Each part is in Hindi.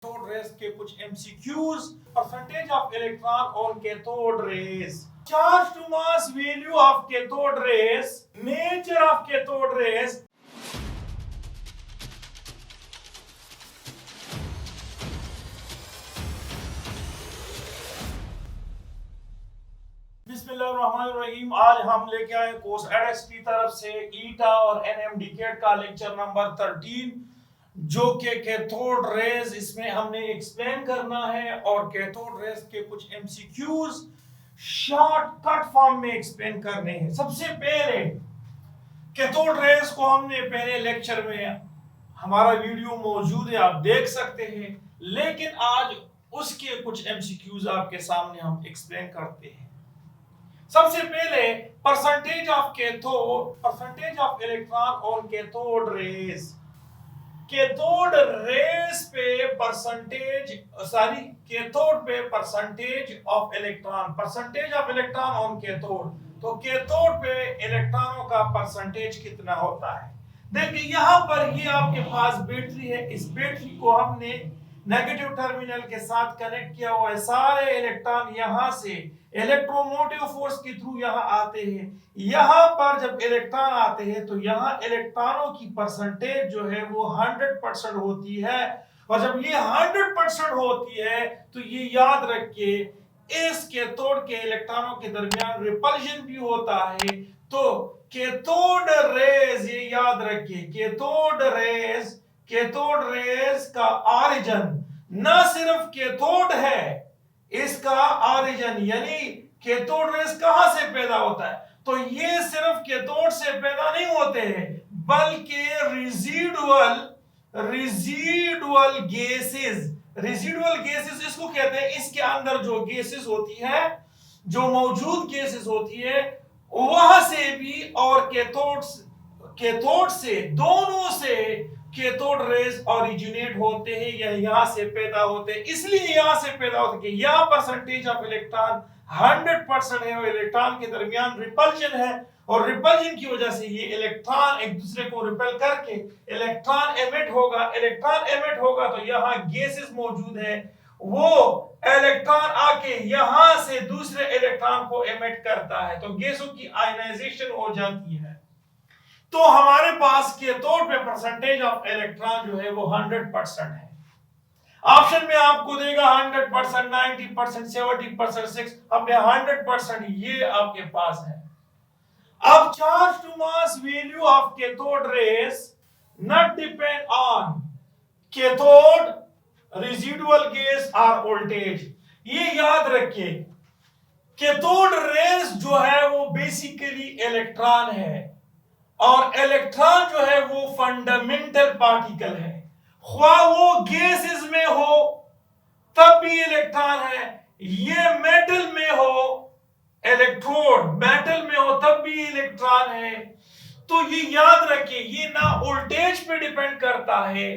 कैथोड रेस के कुछ MCQs, percentage of electron on cathode rays, charge to mass value of cathode rays, nature of cathode rays. बिस्मिल्लाहिर्रहमानिर्रहीम। आज हम लेके आए कोर्स एडएक्स की तरफ से ईटा और एनएमडीकेट का लेक्चर नंबर 13, जो कि कैथोड रेज इसमें हमने एक्सप्लेन करना है और कैथोड रेज के कुछ एमसीक्यूज शॉर्टकट फॉर्म में एक्सप्लेन करने हैं। सबसे पहले कैथोड रेज को हमने पहले लेक्चर में हमारा वीडियो मौजूद है, आप देख सकते हैं, लेकिन आज उसके कुछ एमसीक्यूज आपके सामने हम एक्सप्लेन करते हैं। सबसे पहले percentage of cathode, percentage of electron on cathode rays. Cathode rays पे परसेंटेज कैथोड पे percentage of electron, percentage of electron on cathode. तो कैथोड पे इलेक्ट्रॉनों का परसेंटेज कितना होता है? देखिए यहां पर ये आपके पास बैटरी है, इस बैटरी को हमने नेगेटिव टर्मिनल के साथ कनेक्ट किया हुआ है। सारे इलेक्ट्रॉन यहां से इलेक्ट्रोमोटिव फोर्स के थ्रू यहां आते हैं। यहां पर जब इलेक्ट्रॉन आते हैं तो यहां इलेक्ट्रॉनों की परसेंटेज जो है वो 100% होती है, और जब ये 100% होती है तो ये याद रखिए इस कैथोड के इलेक्ट्रॉनों के दरमियान रिपल्शन भी होता है। तो कैथोड रेज, ये याद रखिए, कैथोड रेज का ऑरिजिन न सिर्फ कैथोड है, इसका ऑरिजिन यानी कैथोड रेज कहां से पैदा होता है? तो ये सिर्फ कैथोड से पैदा नहीं होते हैं, बल्कि रेजिडुअल गैसेस इसको कहते हैं। इसके अंदर जो गैसेस होती है, जो मौजूद गैसेस होती है, वहां से भी और कैथोड से, दोनों से कैथोड रेज ओरिजिनेट होते हैं या यहां से पैदा होते हैं। इसलिए यहां से पैदा होते हैं कि यहां परसेंटेज ऑफ इलेक्ट्रॉन 100% है और इलेक्ट्रॉन के दरमियान रिपल्शन है, और रिपल्शन की वजह से ये इलेक्ट्रॉन एक दूसरे को रिपेल करके इलेक्ट्रॉन एमिट होगा तो यहां गैसेस मौजूद है, वो इलेक्ट्रॉन आके यहां से दूसरे इलेक्ट्रॉन को एमिट करता है, तो गैसों की आयनाइजेशन हो जाती है। तो हमारे पास कैथोड पे परसेंटेज ऑफ इलेक्ट्रॉन जो है वो 100% है। ऑप्शन में आपको देगा 100%, 90%, 70%, 6, अपने 100% ये आपके पास है। अब charge to mass value of cathode rays not depend on cathode, residual gas और वोल्टेज। ये याद रखिए, कैथोड रेज जो है वो बेसिकली इलेक्ट्रॉन है, और इलेक्ट्रॉन जो है वो फंडामेंटल पार्टिकल है। ख्वाह वो गैसेस में हो तब भी इलेक्ट्रॉन है, ये मेटल में हो, इलेक्ट्रोड मेटल में हो तब भी इलेक्ट्रॉन है। तो ये याद रखिए, ये ना वोल्टेज पे डिपेंड करता है,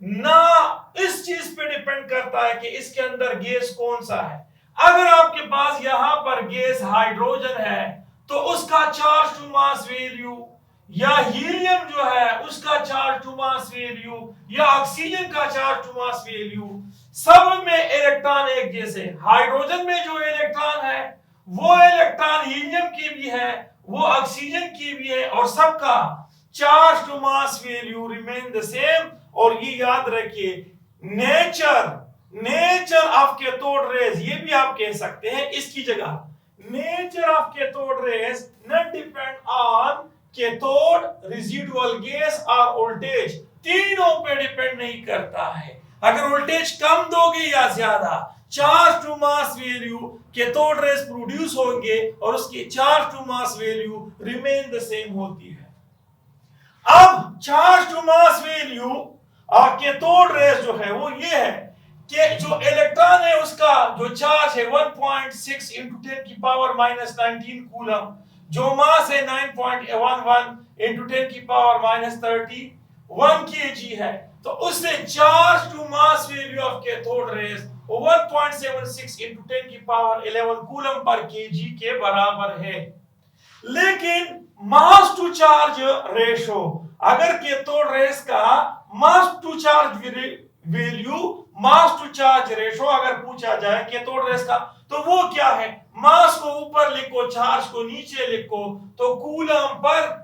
ना इस चीज पे डिपेंड करता है कि इसके अंदर गैस कौन सा है। अगर आपके पास यहां पर गैस हाइड्रोजन है तो उसका चार्ज टू मास वैल्यू, या हीलियम जो है उसका चार्ज टू मास वैल्यू, या ऑक्सीजन का चार्ज टू मास वैल्यू, सब में इलेक्ट्रॉन एक जैसे। हाइड्रोजन में जो इलेक्ट्रॉन है वो इलेक्ट्रॉन हीलियम की भी है, वो ऑक्सीजन की भी है, और सबका charge to mass value remain the same. और ये याद रखिए, नेचर ऑफ कैथोड रेज, ये भी आप कह सकते हैं इसकी जगह, nature of cathode rays not depend on cathode, residual gas और वोल्टेज, तीनों पे डिपेंड नहीं करता है। अगर वोल्टेज कम दोगे या ज्यादा, charge to mass value cathode rays produce होंगे और उसकी charge to mass value remain the same होती है। अब चार्ज टू मास वैल्यू और कैथोड रेज जो है वो ये है कि जो इलेक्ट्रॉन है उसका जो चार्ज है 1.6 into 10 की पावर -19 कूलम, जो मास है 9.11 into 10 की पावर -31 kg है, तो उससे charge to mass value of cathode rays 1.76 into 10 की पावर 11 कूलम पर kg के बराबर है। लेकिन मास टू चार्ज रेशो, अगर कैथोड रेज का mass to charge value mass to charge ratio अगर पूछा जाए कैथोड रेस का, तो वो क्या है? मास को ऊपर लिखो, चार्ज को नीचे लिखो, तो कूलम पर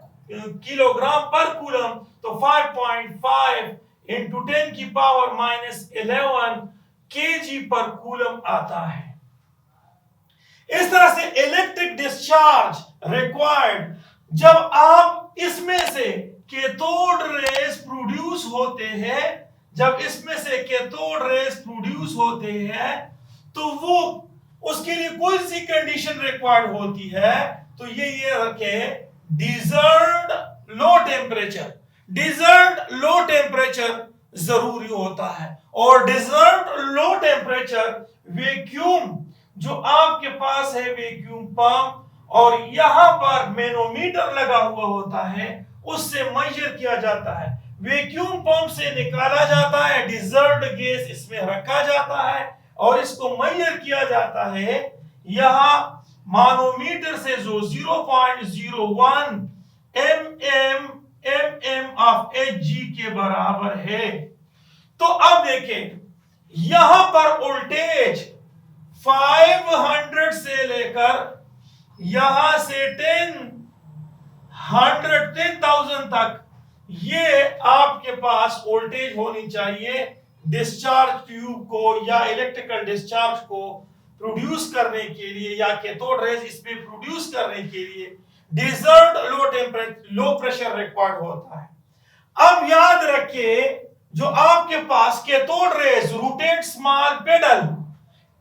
किलोग्राम पर कूलम, तो 5.5 इंटू 10 की पावर -11 केजी पर कूलम आता है। इस तरह से इलेक्ट्रिक डिस्चार्ज रिक्वायर्ड, जब आप इसमें से कैथोड रेस प्रोड्यूस होते हैं, जब इसमें से कैथोड रेस प्रोड्यूस होते हैं, तो वो उसके लिए कौन सी कंडीशन रिक्वायर्ड होती है? तो ये रखे, deserved low temperature. Deserved low temperature जरूरी होता है, और डिजर्व्ड लो टेम्परेचर वैक्यूम जो आपके पास है, वैक्यूम पंप, और यहां पर मैनोमीटर लगा हुआ होता है, उससे मेजर किया जाता है। वैक्यूम पंप से निकाला जाता है, डिजर्व्ड गैस इसमें रखा जाता है और इसको मेजर किया जाता है। यहां मानोमीटर से जो 0.01 mm ऑफ Hg के बराबर है। तो अब देखें, यहां पर वोल्टेज 500 से लेकर यहां से 10,000 तक ये आपके पास वोल्टेज होनी चाहिए डिस्चार्ज ट्यूब को या इलेक्ट्रिकल डिस्चार्ज को प्रोड्यूस करने के लिए, या कैथोड रेज इसमें प्रोड्यूस करने के लिए deserved low temperature, low pressure required होता है। अब याद रखिए, जो आपके पास cathode rays rotate small paddle,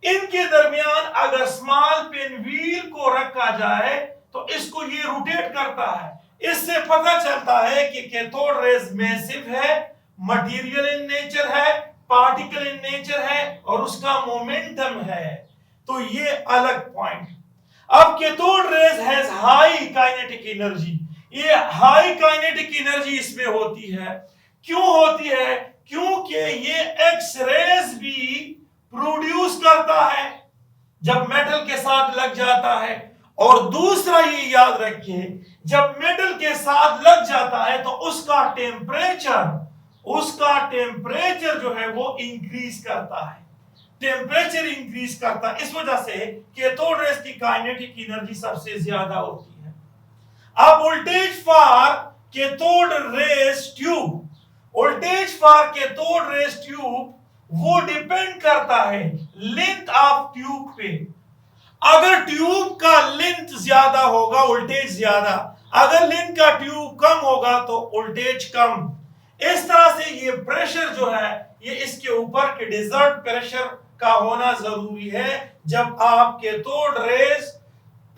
इनके दरमियान अगर स्मॉल पिन व्हील को रखा जाए तो इसको ये रोटेट करता है। इससे पता चलता है कि कैथोड रेज मैसिव है, मटेरियल इन नेचर है, पार्टिकल इन नेचर है, और उसका मोमेंटम है। तो ये अलग पॉइंट। अब cathode rays has high kinetic energy. ये हाई काइनेटिक एनर्जी इसमें होती है। क्यों होती है? क्योंकि ये एक्स रेज भी प्रोड्यूस करता है जब मेटल के साथ लग जाता है। और दूसरा ये याद रखिए, जब मेटल के साथ लग जाता है तो उसका टेम्परेचर जो है वो इंक्रीज करता है, टेम्परेचर इंक्रीज करता है। इस वजह से कैथोड रेज की काइनेटिक एनर्जी सबसे ज्यादा होती है। अब voltage for cathode rays tube, voltage for cathode rays tube वो डिपेंड करता है लेंथ ऑफ ट्यूब पे। अगर ट्यूब का लेंथ ज्यादा होगा वोल्टेज ज्यादा, अगर लेंथ का ट्यूब कम होगा तो वोल्टेज कम। इस तरह से ये प्रेशर जो है ये इसके ऊपर के डिजर्व प्रेशर का होना जरूरी है जब आप कैथोड रेज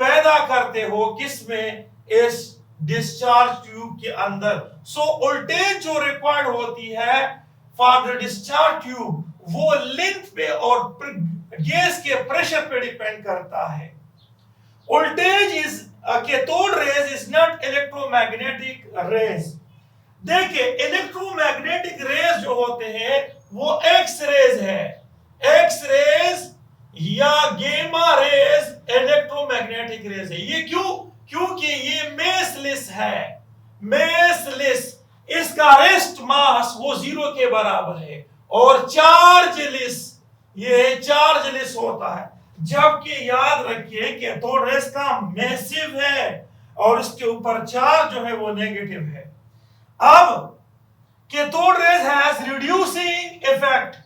पैदा करते हो, किसमें? इस डिस्चार्ज ट्यूब के अंदर। सो वोल्टेज जो रिक्वायर्ड होती है फॉर द डिस्चार्ज ट्यूब वो लेंथ पे और गैस के प्रेशर पे डिपेंड करता है। Voltage is cathode rays is not electromagnetic rays. देखिए, इलेक्ट्रोमैग्नेटिक रेज जो होते हैं वो एक्स रेज है। एक्स रेज या गेमा रेज इलेक्ट्रोमैग्नेटिक रेज है। ये क्यों? क्योंकि ये मेसलेस है, मेसलेस। इसका रेस्ट मास वो 0 के बराबर है, और चार्जलेस, ये चार्जलेस होता है। जबकि याद रखिए कैथोड रेज का मैसिव है और इसके ऊपर चार्ज जो है वो नेगेटिव है। अब cathode rays has reducing effect.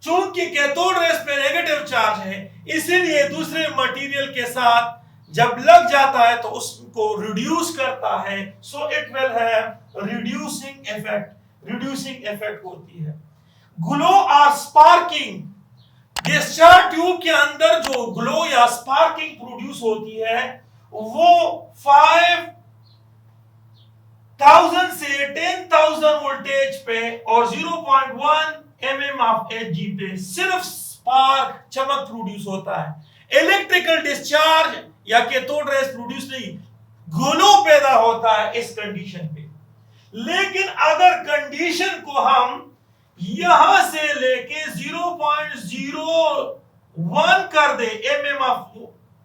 चूंकि कैथोड रेज पे नेगेटिव चार्ज है, इसीलिए दूसरे मटेरियल के साथ जब लग जाता है तो उसको रिड्यूस करता है। So it will have reducing effect, reducing effect होती है। ग्लो और स्पार्किंग, डिस्चार्ज ट्यूब के अंदर जो ग्लो या स्पार्किंग प्रोड्यूस होती है वो 5,000 से 10,000 वोल्टेज पे और 0.1 mm ऑफ Hg पे सिर्फ स्पार्क, चमक प्रोड्यूस होता है। इलेक्ट्रिकल डिस्चार्ज या कैथोड रेज प्रोड्यूस नहीं, ग्लो पैदा होता है इस कंडीशन पे। लेकिन अगर कंडीशन को हम यहां से लेके 0.01 कर दे, mm ऑफ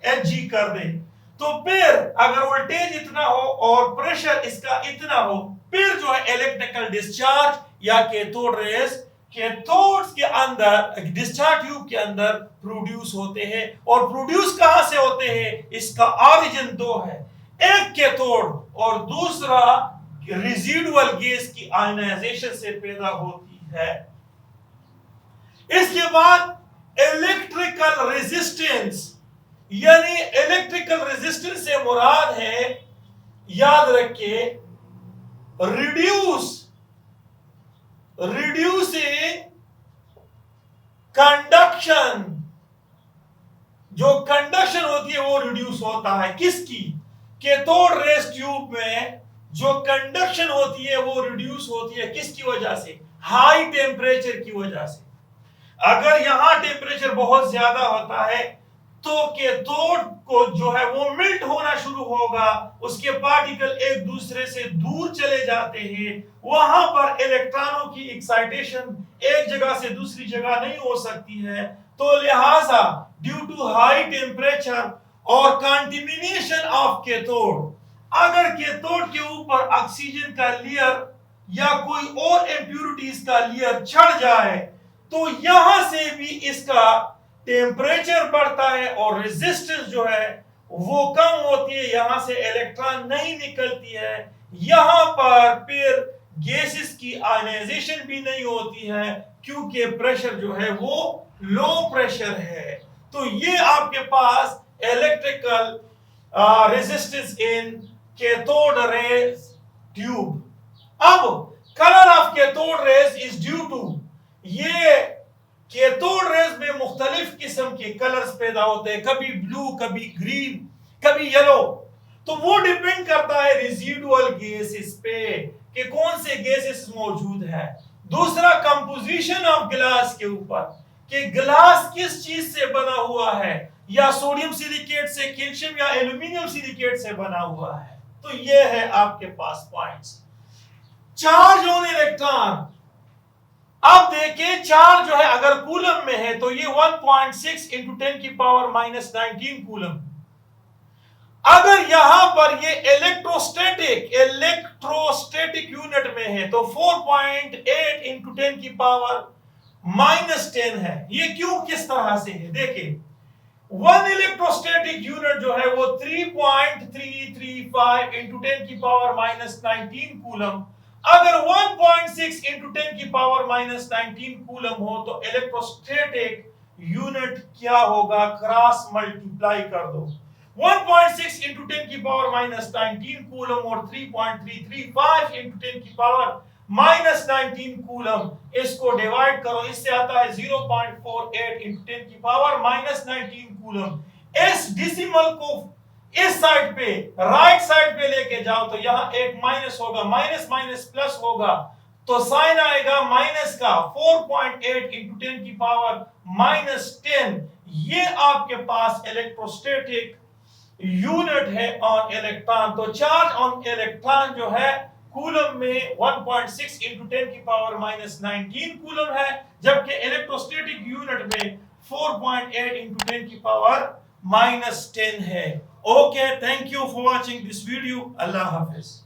Hg कर दे, तो फिर अगर वोल्टेज इतना हो और प्रेशर इसका इतना हो, फिर जो है इलेक्ट्रिकल डिस्चार्ज या कैथोड रेज कैथोड्स के अंदर, डिस्चार्ज ट्यूब के अंदर प्रोड्यूस होते हैं। और प्रोड्यूस कहां से होते हैं? इसका ऑरिजिन दो है, एक कैथोड और दूसरा रेजिडुअल गैस की आयनाइजेशन से पैदा होती है। इसके बाद इलेक्ट्रिकल रेजिस्टेंस, यानी इलेक्ट्रिकल रेजिस्टेंस से मुराद है, याद रखिए, रिड्यूसिंग कंडक्शन। जो कंडक्शन होती है वो रिड्यूस होता है, किसकी? कैथोड रेज ट्यूब में जो कंडक्शन होती है वो रिड्यूस होती है, किसकी वजह से? हाई टेम्परेचर की वजह से। अगर यहां टेम्परेचर बहुत ज्यादा होता है तो कैथोड को जो है वो मेल्ट होना शुरू होगा, उसके पार्टिकल एक दूसरे से दूर चले जाते हैं, वहां पर इलेक्ट्रॉनों की एक्साइटेशन एक जगह से दूसरी जगह नहीं हो सकती है। तो लिहाजा ड्यू टू हाई टेम्परेचर और कंटेमिनेशन ऑफ कैथोड, अगर कैथोड के ऊपर ऑक्सीजन का लेयर या कोई और इंप्यूरिटीज का लेयर चढ़ जाए तो यहां से भी इसका टेम्परेचर बढ़ता है और रेजिस्टेंस जो है वो कम होती है, यहां से इलेक्ट्रॉन नहीं निकलती है, यहां पर फिर गैसेस की आयनाइजेशन भी नहीं होती है क्योंकि प्रेशर जो है वो लो प्रेशर है। तो ये आपके पास electrical resistance in cathode rays tube. अब colour of cathode rays is due to, ये कैथोड रेज में मुख्तलिफ किस्म के कलर्स पैदा होते हैं, कभी ब्लू, कभी ग्रीन, कभी येलो। तो वो डिपेंड करता है रेजिडुअल गैसेस पे कि कौन से गैसेस मौजूद है। दूसरा कंपोजिशन ऑफ ग्लास के ऊपर कि ग्लास किस चीज से बना हुआ है, या सोडियम सिलिकेट से, कैल्शियम या एल्यूमिनियम सिलिकेट से बना हुआ है। तो ये है आपके पास पॉइंट्स। चार्ज ऑन इलेक्ट्रॉन, अब देखिए चार्ज जो है अगर कूलम में है तो ये 1.6 इंटू 10 की पावर -19 कूलम। अगर यहां पर ये इलेक्ट्रोस्टैटिक यूनिट में है तो 4.8 इंटू 10 की पावर -10 है। ये क्यों, किस तरह से है? देखिए, 1 इलेक्ट्रोस्टैटिक यूनिट जो है वो 3.335 इंटू 10 की पावर -19 कूलम। अगर 1.6 इंटू 10 की पावर -19 कूलम हो तो इलेक्ट्रोस्टैटिक यूनिट क्या होगा? क्रॉस मल्टीप्लाई कर दो, 1.6 इंटू 10 की पावर -19 कूलम और 3.335 इंटू 10 की पावर -19 कूलम, इसको डिवाइड करो, इससे आता है 0.48 इंटू 10 की पावर -19 कूलम। इस डेसिमल को इस साइड पे, राइट साइड पे लेके जाओ तो यहां एक माइनस होगा, माइनस माइनस प्लस होगा, तो साइन आएगा माइनस का। 4.8 इंटू 10 की पावर -10, ये आपके पास इलेक्ट्रोस्टैटिक यूनिट है ऑन इलेक्ट्रॉन। तो चार्ज ऑन इलेक्ट्रॉन जो है कूलम में 1.6 इंटू 10 की पावर -19 कूलम है, जबकि इलेक्ट्रोस्टैटिक यूनिट में 4.8 इंटू 10 की पावर -10 है। Okay, thank you for watching this video. Allah Hafiz.